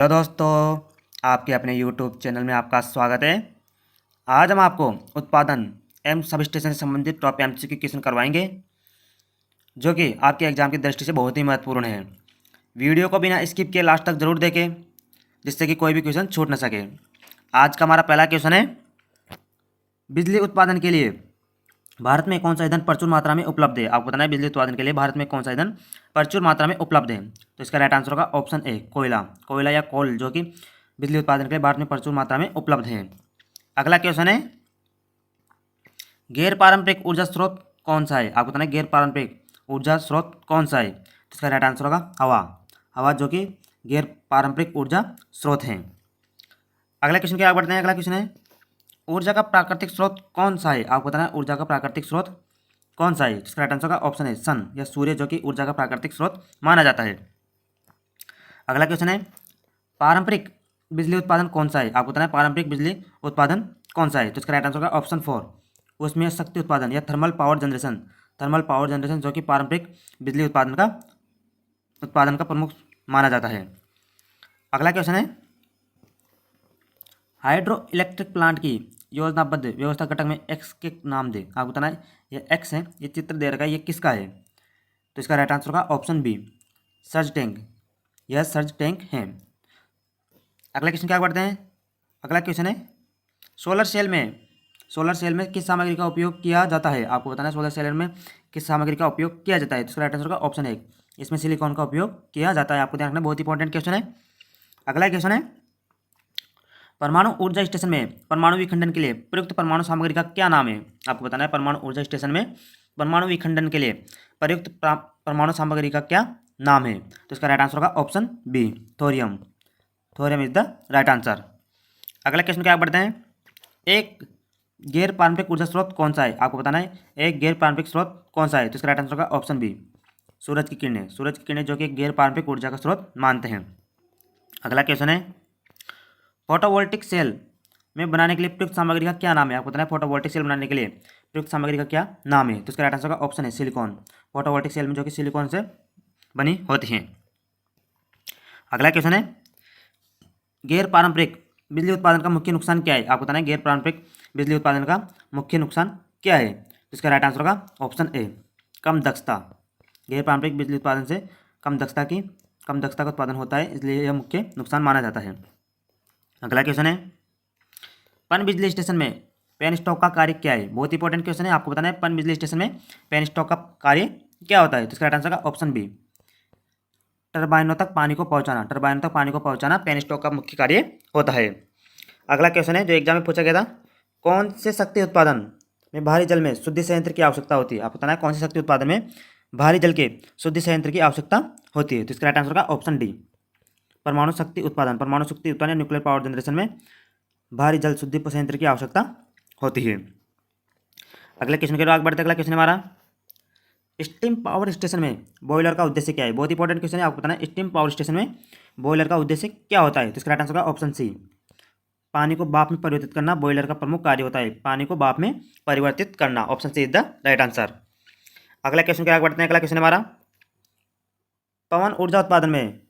Hello दोस्तों, आपके अपने YouTube चैनल में आपका स्वागत है। आज हम आपको उत्पादन एवं सब स्टेशन से संबंधित टॉप MCQ क्वेश्चन करवाएंगे, जो कि आपके एग्जाम की दृष्टि से बहुत ही महत्वपूर्ण है। वीडियो को बिना स्किप किए लास्ट तक जरूर देखें, जिससे कि कोई भी क्वेश्चन छूट न सके। आज का हमारा पहला क्वेश्चन है, बिजली उत्पादन के लिए भारत में कौन सा ईंधन प्रचुर मात्रा में उपलब्ध है। आपको बताना है बिजली उत्पादन के लिए भारत में कौन सा ईंधन प्रचुर मात्रा में उपलब्ध है। तो इसका राइट आंसर होगा ऑप्शन ए, कोयला। कोयला या कोल, जो कि बिजली उत्पादन के लिए भारत में प्रचुर मात्रा में उपलब्ध है। अगला क्वेश्चन है, गैर पारंपरिक ऊर्जा स्रोत कौन सा है। आपको बताना है गैर पारंपरिक ऊर्जा स्रोत कौन सा है। तो इसका राइट आंसर होगा हवा। हवा जो कि गैर पारंपरिक ऊर्जा स्रोत है। अगला क्वेश्चन क्या बढ़ते हैं। अगला क्वेश्चन है, ऊर्जा का प्राकृतिक स्रोत कौन सा है। आपको बताना है ऊर्जा का प्राकृतिक स्रोत कौन सा है। इसका राइट आंसर का ऑप्शन है सन या सूर्य, जो कि ऊर्जा का प्राकृतिक स्रोत माना जाता है। अगला क्वेश्चन है, पारंपरिक बिजली उत्पादन कौन सा है। आपको बताना है पारंपरिक बिजली उत्पादन कौन सा है। तो इसका राइट आंसर का ऑप्शन 4, उसमें शक्ति उत्पादन या thermal power generation. Thermal power generation जो कि पारंपरिक बिजली उत्पादन का प्रमुख माना जाता है। अगला क्वेश्चन है, हाइड्रो इलेक्ट्रिक प्लांट की योजनाबद्ध व्यवस्था घटक में एक्स के नाम दे। आपको बताना है ये एक्स है, ये चित्र दे रखा है, ये किसका है। तो इसका राइट आंसर होगा ऑप्शन बी, सर्ज टैंक। यह सर्ज टैंक है। अगला क्वेश्चन क्या बढ़ते हैं। अगला क्वेश्चन है, सोलर सेल में किस सामग्री का उपयोग किया जाता है। आपको बताना है सोलर सेल में किस सामग्री का उपयोग किया जाता है। तो इसका राइट आंसर होगा ऑप्शन है, इसमें सिलिकॉन का उपयोग किया जाता है। आपको ध्यान रखना, बहुत इंपॉर्टेंट क्वेश्चन है। अगला क्वेश्चन है, परमाणु ऊर्जा स्टेशन में परमाणु विखंडन के लिए प्रयुक्त परमाणु सामग्री का क्या नाम है। आपको बताना है परमाणु ऊर्जा स्टेशन में परमाणु विखंडन के लिए प्रयुक्त परमाणु सामग्री का क्या नाम है। तो इसका राइट आंसर होगा option B, thorium. Thorium is the right answer. अगला क्वेश्चन क्या बढ़ते हैं, एक गैर पारंपरिक ऊर्जा स्रोत कौन सा है। आपको बताना है एक गैर पारंपरिक स्रोत कौन सा है। तो इसका राइट आंसर होगा ऑप्शन बी, सूरज की किरणें। सूरज की किरणें जो कि एक गैर पारंपरिक ऊर्जा का स्रोत मानते हैं। अगला क्वेश्चन है, फोटोवोल्टिक सेल में बनाने के लिए प्रयुक्त सामग्री का क्या नाम है। आपको बताना है फोटोवोल्टिक सेल बनाने के लिए प्रयुक्त सामग्री का क्या नाम है। तो इसका राइट आंसर का ऑप्शन है सिलिकॉन। फोटोवोल्टिक सेल में जो कि सिलिकॉन से बनी होती हैं। अगला क्वेश्चन है, गैर पारंपरिक बिजली उत्पादन का मुख्य नुकसान क्या है। आपको बताना है गैर पारंपरिक बिजली उत्पादन का मुख्य नुकसान क्या है। तो इसका राइट आंसर होगा ऑप्शन ए, कम दक्षता। गैर पारंपरिक बिजली उत्पादन से कम दक्षता का उत्पादन होता है, इसलिए यह मुख्य नुकसान माना जाता है। अगला क्वेश्चन है, पन बिजली स्टेशन में पेन स्टॉक का कार्य क्या है। बहुत इंपॉर्टेंट क्वेश्चन है। आपको बताना है पन बिजली स्टेशन में पेन स्टॉक का कार्य क्या होता है। तो इसका राइट आंसर का ऑप्शन बी, टरबाइनों तक पानी को पहुंचाना। टरबाइनों तक पानी को पहुंचाना पेन स्टॉक का मुख्य कार्य होता है। अगला क्वेश्चन है जो एग्जाम में पूछा गया था, कौन से शक्ति उत्पादन में भारी जल में शुद्धि संयंत्र की आवश्यकता होती है। आप बताना है कौन से शक्ति उत्पादन में भारी जल के शुद्धि संयंत्र की आवश्यकता होती है। तो इसका राइट आंसर का ऑप्शन डी, परमाणु शक्ति उत्पादन। परमाणु शक्ति उत्पादन न्यूक्लियर पावर जनरेशन में भारी जल शुद्धि संयंत्र की आवश्यकता होती है। अगले क्वेश्चन के आगे बढ़ते। अगला क्वेश्चन हमारा, स्टीम पावर स्टेशन में बॉयलर का उद्देश्य क्या है। बहुत इंपॉर्टेंट क्वेश्चन है। आपको बताना है स्टीम पावर स्टेशन में बॉयलर का उद्देश्य क्या होता है। तो इसका राइट आंसर का ऑप्शन सी, पानी को भाप में परिवर्तित करना बॉयलर का प्रमुख कार्य होता है। पानी को भाप में परिवर्तित करना, option C is the right answer. अगला क्वेश्चन के आगे बढ़ते हैं। अगला क्वेश्चन हमारा, पवन ऊर्जा उत्पादन में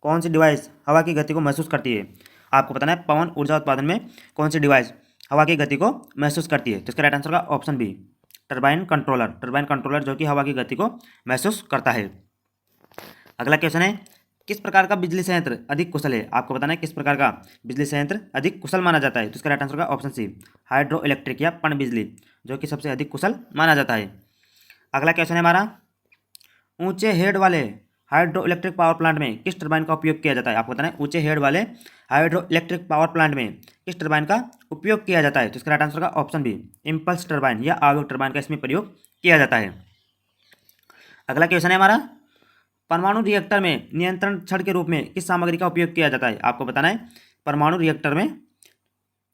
कौन सी डिवाइस हवा की गति को महसूस करती है। आपको बताना है पवन ऊर्जा उत्पादन में कौन सी डिवाइस हवा की गति को महसूस करती है। तो इसका राइट आंसर का option B, turbine controller. Turbine controller जो कि हवा की गति को महसूस करता है। अगला क्वेश्चन है, किस प्रकार का बिजली संयंत्र अधिक कुशल है। आपको बताना है किस प्रकार का बिजली संयंत्र अधिक कुशल माना जाता है। तो इसका राइट आंसर का ऑप्शन सी, हाइड्रो इलेक्ट्रिक या पन बिजली, जो कि सबसे अधिक कुशल माना जाता है। अगला क्वेश्चन है हमारा, ऊंचे हेड वाले हाइड्रो इलेक्ट्रिक पावर प्लांट में किस टरबाइन का उपयोग किया जाता है। आपको बताना है ऊंचे हेड वाले हाइड्रो इलेक्ट्रिक पावर प्लांट में किस टरबाइन का उपयोग किया जाता है। तो इसका राइट आंसर का ऑप्शन बी, इम्पल्स टरबाइन या आवेग टरबाइन का इसमें प्रयोग किया जाता है। अगला क्वेश्चन है हमारा, परमाणु रिएक्टर में नियंत्रण छड़ के रूप में किस सामग्री का उपयोग किया जाता है। आपको बताना है परमाणु रिएक्टर में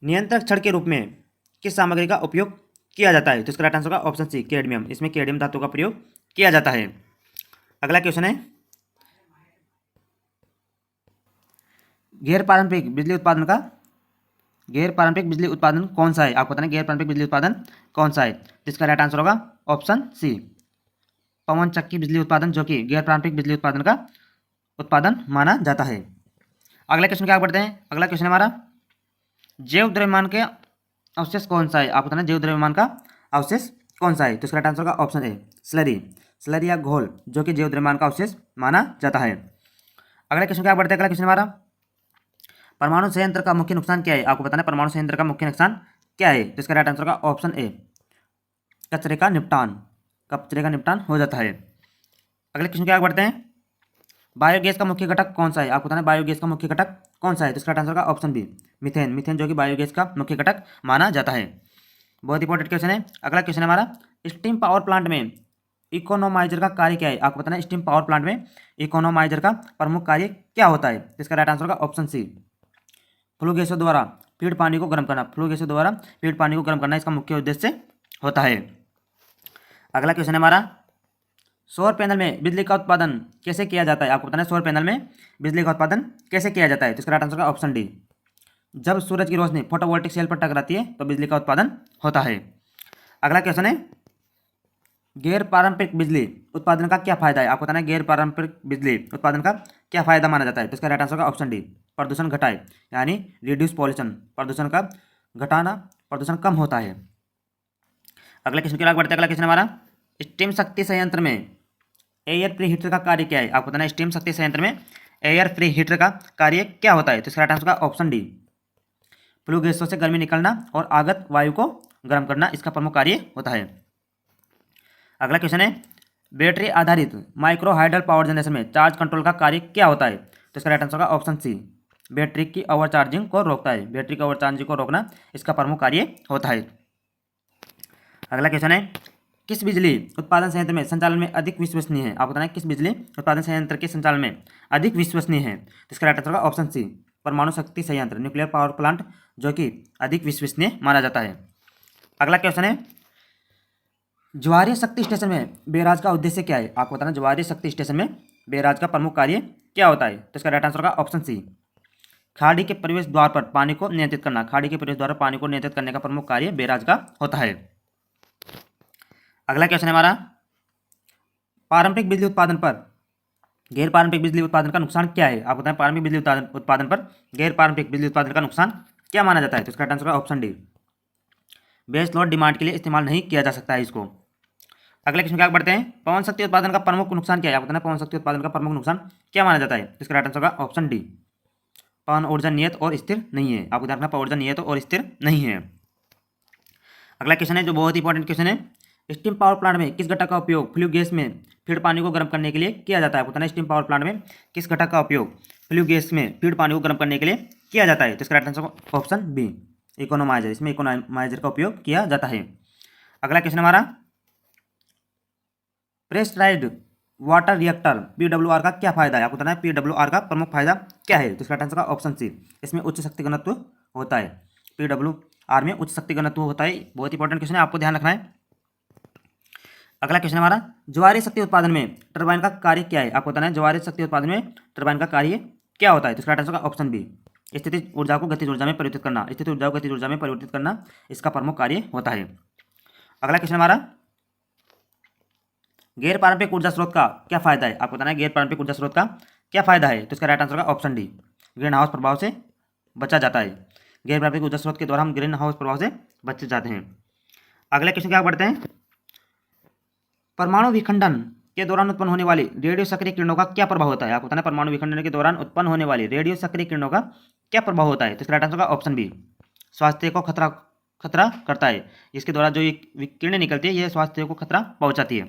नियंत्रक छड़ के रूप में किस सामग्री का उपयोग किया जाता है। तो इसका राइट आंसर का ऑप्शन सी, कैडमियम। इसमें कैडमियम धातु का प्रयोग किया जाता है। अगला क्वेश्चन है, गैर पारंपरिक बिजली उत्पादन कौन सा है। आपको बताना है गैर पारंपरिक बिजली उत्पादन कौन सा है। तो इसका राइट आंसर होगा ऑप्शन सी, पवन चक्की बिजली उत्पादन, जो कि गैर पारंपरिक बिजली उत्पादन का उत्पादन माना जाता है। अगला क्वेश्चन क्या पढ़ते हैं। अगला क्वेश्चन हमारा जैव द्रव्यमान के अवशेष कौन सा है। आपको बताना जैव द्रव्यमान का अवशेष कौन सा है। तो इसका राइट आंसर का ऑप्शन ए स्लरी, स्लरी या घोल जो कि जैव द्रव्यमान का अवशेष माना जाता है। अगला क्वेश्चन क्या पढ़ते हैं। अगला क्वेश्चन हमारा परमाणु संयंत्र का मुख्य नुकसान क्या है। आपको बताना परमाणु संयंत्र का मुख्य नुकसान क्या है। तो इसका राइट आंसर का ऑप्शन ए कचरे का निपटान, कचरे का निपटान हो जाता है। अगले क्वेश्चन क्या पढ़ते हैं। बायोगैस का मुख्य घटक कौन सा है। आपको बताना बायोगैस का मुख्य घटक कौन सा है। तो इसका आंसर का ऑप्शन बी मीथेन, मीथेन जो कि बायोगैस का मुख्य घटक माना जाता है। बहुत इंपॉर्टेंट क्वेश्चन है। अगला क्वेश्चन हमारा स्टीम पावर प्लांट में इकोनोमाइजर का कार्य क्या है। आपको बताना स्टीम पावर प्लांट में इकोनोमाइजर का प्रमुख कार्य क्या होता है। तो इसका राइट आंसर का ऑप्शन सी फ्लू गैसों द्वारा फीड पानी को गर्म करना, फ्लू गैसों द्वारा फीड पानी को गर्म करना इसका मुख्य उद्देश्य होता है। अगला क्वेश्चन है हमारा सौर पैनल में बिजली का उत्पादन कैसे किया जाता है। आपको बताना है सौर पैनल में बिजली का उत्पादन कैसे किया जाता है। तो इसका राइट आंसर का ऑप्शन डी जब सूरज की रोशनी फोटोवोल्टिक सेल पर टकराती है तो बिजली का उत्पादन होता है। अगला क्वेश्चन है गैर पारंपरिक बिजली उत्पादन का क्या फायदा है। आपको बताना है गैर पारंपरिक बिजली उत्पादन का क्या फायदा माना जाता है। तो इसका राइट आंसर का ऑप्शन डी प्रदूषण घटाए, यानी रिड्यूस पॉल्यूशन, प्रदूषण का घटाना, प्रदूषण कम होता है। अगला क्वेश्चन की आगे बढ़ते हैं। अगला क्वेश्चन हमारा स्टीम शक्ति संयंत्र में एयर प्री हीटर का कार्य क्या है। आपको बताना है स्टीम शक्ति संयंत्र में एयर प्री हीटर का कार्य क्या होता है। तो इसका राइट आंसर का ऑप्शन डी फ्लू गैसों से गर्मी निकलना और आगत वायु को गर्म करना इसका प्रमुख कार्य होता है। अगला क्वेश्चन है बैटरी आधारित माइक्रो हाइडल पावर जनरेशन में चार्ज कंट्रोल का कार्य क्या होता है। तो इसका राइट आंसर का ऑप्शन सी बैटरी की ओवरचार्जिंग को रोकता है, बैटरी की ओवरचार्जिंग को रोकना इसका प्रमुख कार्य होता है। अगला क्वेश्चन है किस बिजली उत्पादन संयंत्र में संचालन में अधिक विश्वसनीय है। आपको बताना है किस बिजली उत्पादन संयंत्र के संचालन में अधिक विश्वसनीय है। तो इसका राइट आंसर का ऑप्शन सी परमाणु शक्ति संयंत्र, न्यूक्लियर पावर प्लांट जो कि अधिक विश्वसनीय माना जाता है। अगला क्वेश्चन है ज्वारीय शक्ति स्टेशन में बैराज का उद्देश्य क्या है। आपको बताना ज्वारीय शक्ति स्टेशन में बैराज का प्रमुख कार्य क्या होता है। तो इसका राइट आंसर का ऑप्शन सी खाड़ी के प्रवेश द्वार पर पानी को नियंत्रित करना, खाड़ी के प्रवेश द्वार पर पानी को नियंत्रित करने का प्रमुख कार्य बैराज का होता है। अगला क्वेश्चन है हमारा पारंपरिक बिजली उत्पादन पर गैर पारंपरिक बिजली उत्पादन का नुकसान क्या है। आप बताएं पारंपरिक बिजली उत्पादन पर गैर पारंपरिक बिजली उत्पादन का नुकसान क्या माना जाता है। तो इसका आंसर का option D base load demand के लिए इस्तेमाल नहीं किया जा सकता है इसको। अगले क्वेश्चन क्या बढ़ते हैं पवन शक्ति उत्पादन का प्रमुख नुकसान क्या है। आप बताना पवन शक्ति उत्पादन का प्रमुख नुकसान क्या माना जाता है। तो इसका आंसर का ऑप्शन डी पवन ऊर्जा नियत और स्थिर नहीं है। आपको ध्यान रखना पवन ऊर्जा नियत और स्थिर नहीं है। अगला क्वेश्चन है जो बहुत इंपॉर्टेंट क्वेश्चन है स्टीम पावर प्लांट में किस घटक का उपयोग फ्लू गैस में फीड पानी को गर्म करने के लिए किया जाता है। बताना स्टीम पावर प्लांट में किस घटक का उपयोग फ्लू गैस में फीड पानी को गर्म करने के लिए किया जाता है। तो इसका right answer option B economiser, इसमें इकोनोमाइजर का उपयोग किया जाता है। अगला क्वेश्चन हमारा प्रेशराइज्ड वाटर रिएक्टर PWR का क्या फायदा है। आपको बताना है PWR का प्रमुख फायदा क्या है। तो इसका आंसर का ऑप्शन सी इसमें उच्च शक्ति घनत्व होता है। PWR में उच्च शक्ति घनत्व होता है। बहुत इंपॉर्टेंट क्वेश्चन है, आपको ध्यान रखना है। अगला क्वेश्चन हमारा ज्वारीय शक्ति उत्पादन में टरबाइन का कार्य क्या है। आपको बताना है ज्वारीय शक्ति उत्पादन में टरबाइन का कार्य क्या होता है। तो इसका आंसर का ऑप्शन बी स्थितिज ऊर्जा को गतिज ऊर्जा में परिवर्तित करना, स्थितिज ऊर्जा को गतिज ऊर्जा में परिवर्तित करना इसका प्रमुख कार्य होता है। अगला क्वेश्चन हमारा गैर पारंपरिक ऊर्जा स्रोत का क्या फायदा है। आपको बताना है गैर पारंपरिक ऊर्जा स्रोत का क्या फायदा है। तो इसका राइट आंसर का ऑप्शन डी ग्रीन हाउस प्रभाव से बचा जाता है। गैर पारंपरिक ऊर्जा स्रोत के द्वारा हम ग्रीन हाउस प्रभाव से बच जाते हैं। अगले क्वेश्चन क्या बढ़ते हैं परमाणु विखंडन के दौरान उत्पन्न होने वाली रेडियो सक्रिय किरणों का क्या प्रभाव होता है। आपको बताना है परमाणु विखंडन के दौरान उत्पन्न होने वाली रेडियो सक्रिय किरणों का क्या प्रभाव होता है। तो इसका राइट आंसर का ऑप्शन बी स्वास्थ्य को खतरा करता है। इसके द्वारा जो ये किरणें निकलती है ये स्वास्थ्य को खतरा पहुंचाती है।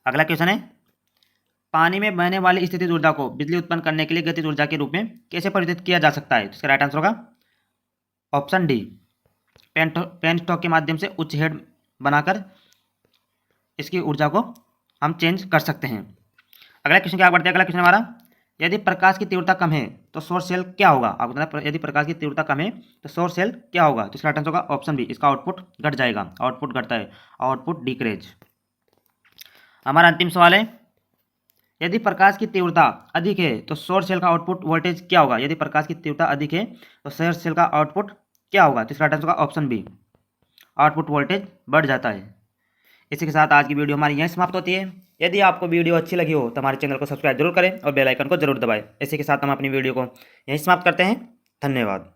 अगला क्वेश्चन है पानी में बहने वाली स्थितिज ऊर्जा को बिजली उत्पन्न करने के लिए गतिज ऊर्जा के रूप में कैसे परिवर्तित किया जा सकता है। तो इसका राइट आंसर होगा ऑप्शन डी पेनस्टॉक के माध्यम से उच्च हेड बनाकर इसकी ऊर्जा को हम चेंज कर सकते हैं। अगला क्वेश्चन क्या बढ़ते हैं। अगला क्वेश्चन हमारा यदि प्रकाश की तीव्रता कम है तो सौर सेल क्या होगा। आपको बताना यदि प्रकाश की तीव्रता कम है तो सौर सेल क्या होगा। तो इसका आंसर होगा ऑप्शन बी इसका आउटपुट घट जाएगा, आउटपुट घटता है, आउटपुट डिक्रीज। हमारा अंतिम सवाल है यदि प्रकाश की तीव्रता अधिक है तो सौर सेल का आउटपुट वोल्टेज क्या होगा। यदि प्रकाश की तीव्रता अधिक है तो सौर सेल का आउटपुट क्या होगा। तो इसका आंसर होगा ऑप्शन बी आउटपुट वोल्टेज बढ़ जाता है। इसी के साथ आज की वीडियो हमारी यहीं समाप्त होती है। यदि आपको वीडियो अच्छी लगी हो तो हमारे चैनल को सब्सक्राइब जरूर करें और बेल आइकन को जरूर दबाएं। इसी के साथ हम अपनी वीडियो को यहीं समाप्त करते हैं। धन्यवाद।